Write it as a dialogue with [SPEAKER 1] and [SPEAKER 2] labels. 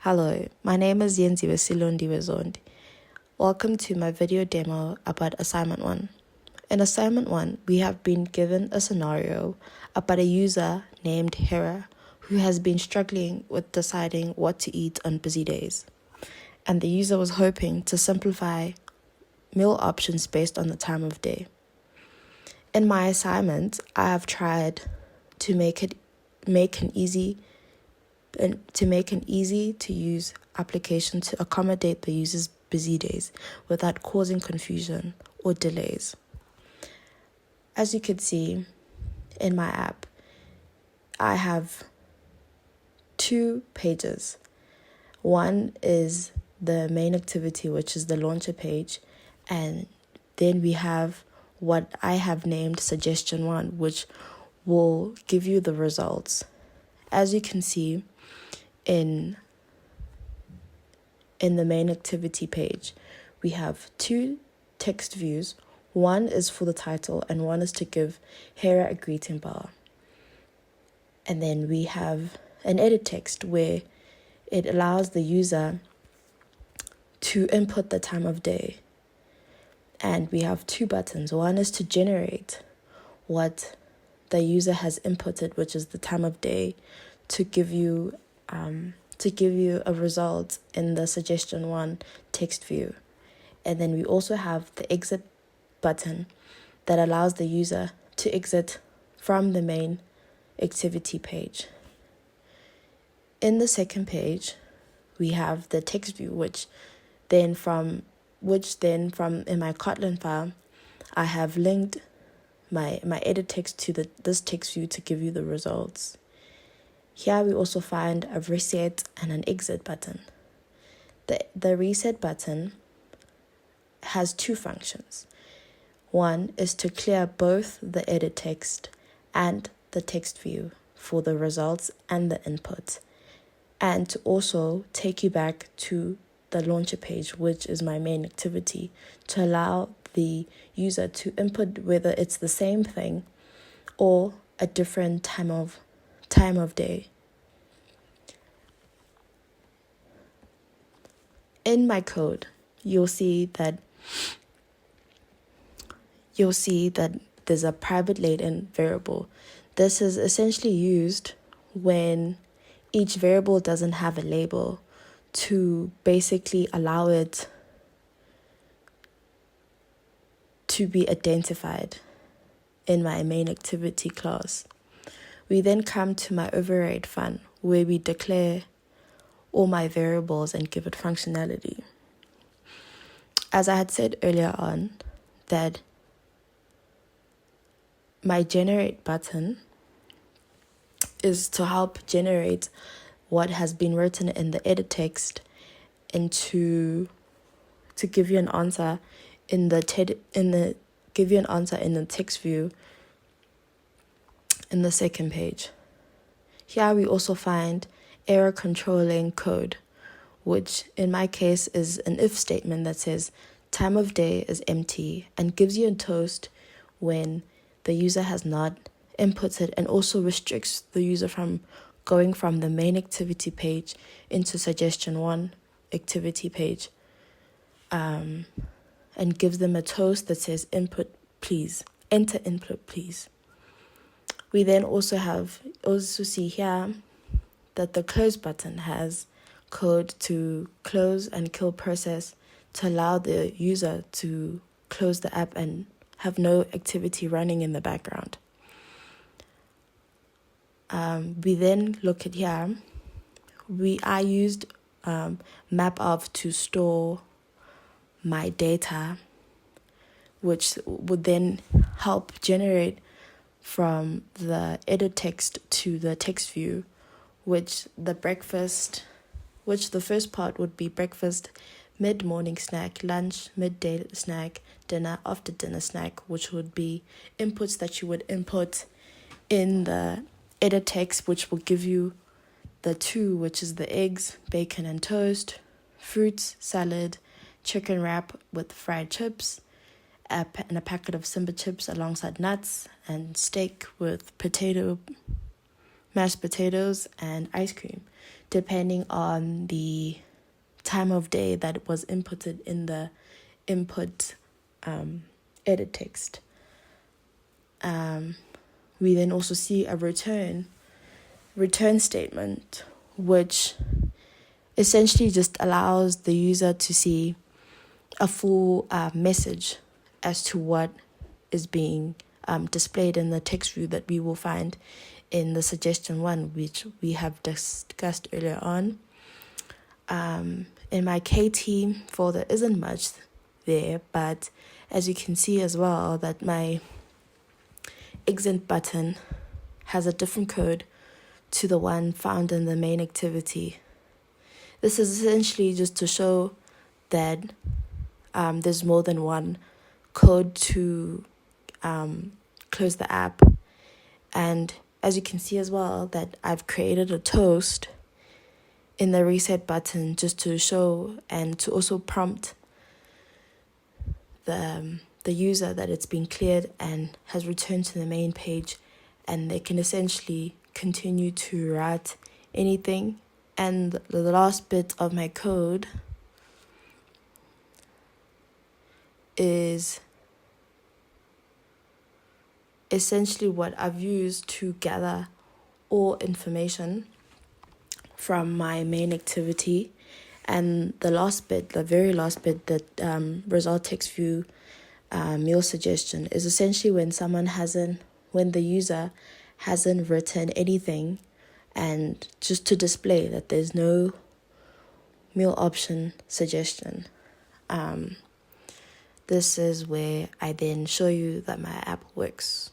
[SPEAKER 1] Hello, my name is Yenziwe Silundi Wezondi. Welcome to my video demo about Assignment 1. In Assignment 1, we have been given a scenario about a user named Hera who has been struggling with deciding what to eat on busy days. And the user was hoping to simplify meal options based on the time of day. In my assignment, I have tried to make an easy to use application to accommodate the user's busy days without causing confusion or delays. As you can see in my app, I have 2 pages. One is the main activity, which is the launcher page, and then we have what I have named Suggestion 1, which will give you the results. As you can see, in the main activity page, we have 2 text views. One is for the title and one is to give Hera a greeting bar. And then we have an edit text where it allows the user to input the time of day. And we have 2 buttons. One is to generate what the user has inputted, which is the time of day, to give you a result in the Suggestion 1 text view. And then we also have the exit button that allows the user to exit from the main activity page. In the second page, we have the text view, which then from in my Kotlin file, I have linked my edit text to this text view to give you the results. Here we also find a reset and an exit button. The reset button has 2 functions. One is to clear both the edit text and the text view for the results and the input, and to also take you back to the launcher page, which is my main activity, to allow the user to input whether it's the same thing or a different time of day. In my code, you'll see that there's a private latent variable. This is essentially used when each variable doesn't have a label to basically allow it to be identified in my main activity class. We then come to my override fun, where we declare all my variables and give it functionality. As I had said earlier on, that my generate button is to help generate what has been written in the edit text to give you an answer in the text view in the second page. Here we also find error controlling code, which in my case is an if statement that says time of day is empty and gives you a toast when the user has not inputted, and also restricts the user from going from the main activity page into Suggestion 1 activity page, and gives them a toast that says enter input please. We then also see here that the close button has code to close and kill process to allow the user to close the app and have no activity running in the background. We then look at here. I used MapOf to store my data, which would then help generate from the edit text to the text view, which the first part would be breakfast, mid-morning snack, lunch, midday snack, dinner, after dinner snack, which would be inputs that you would input in the edit text, which will give you the 2, which is the eggs, bacon and toast, fruits, salad, chicken wrap with fried chips, and a packet of Simba chips alongside nuts, and steak with mashed potatoes and ice cream. depending on the time of day that was inputted in the input edit text. We then also see a return statement, which essentially just allows the user to see a full message as to what is being displayed in the text view that we will find in the suggestion one, which we have discussed earlier on. In my KT folder isn't much there, but as you can see as well that my exit button has a different code to the one found in the main activity. This is essentially just to show that there's more than one code to close the app. And as you can see as well that I've created a toast in the reset button just to show and to also prompt the user that it's been cleared and has returned to the main page, and they can essentially continue to write anything. And the last bit of my code is essentially what I've used to gather all information from my main activity. And the last bit, the very last bit, that result text view meal suggestion, is essentially when the user hasn't written anything, and just to display that there's no meal option suggestion. This is where I then show you that my app works.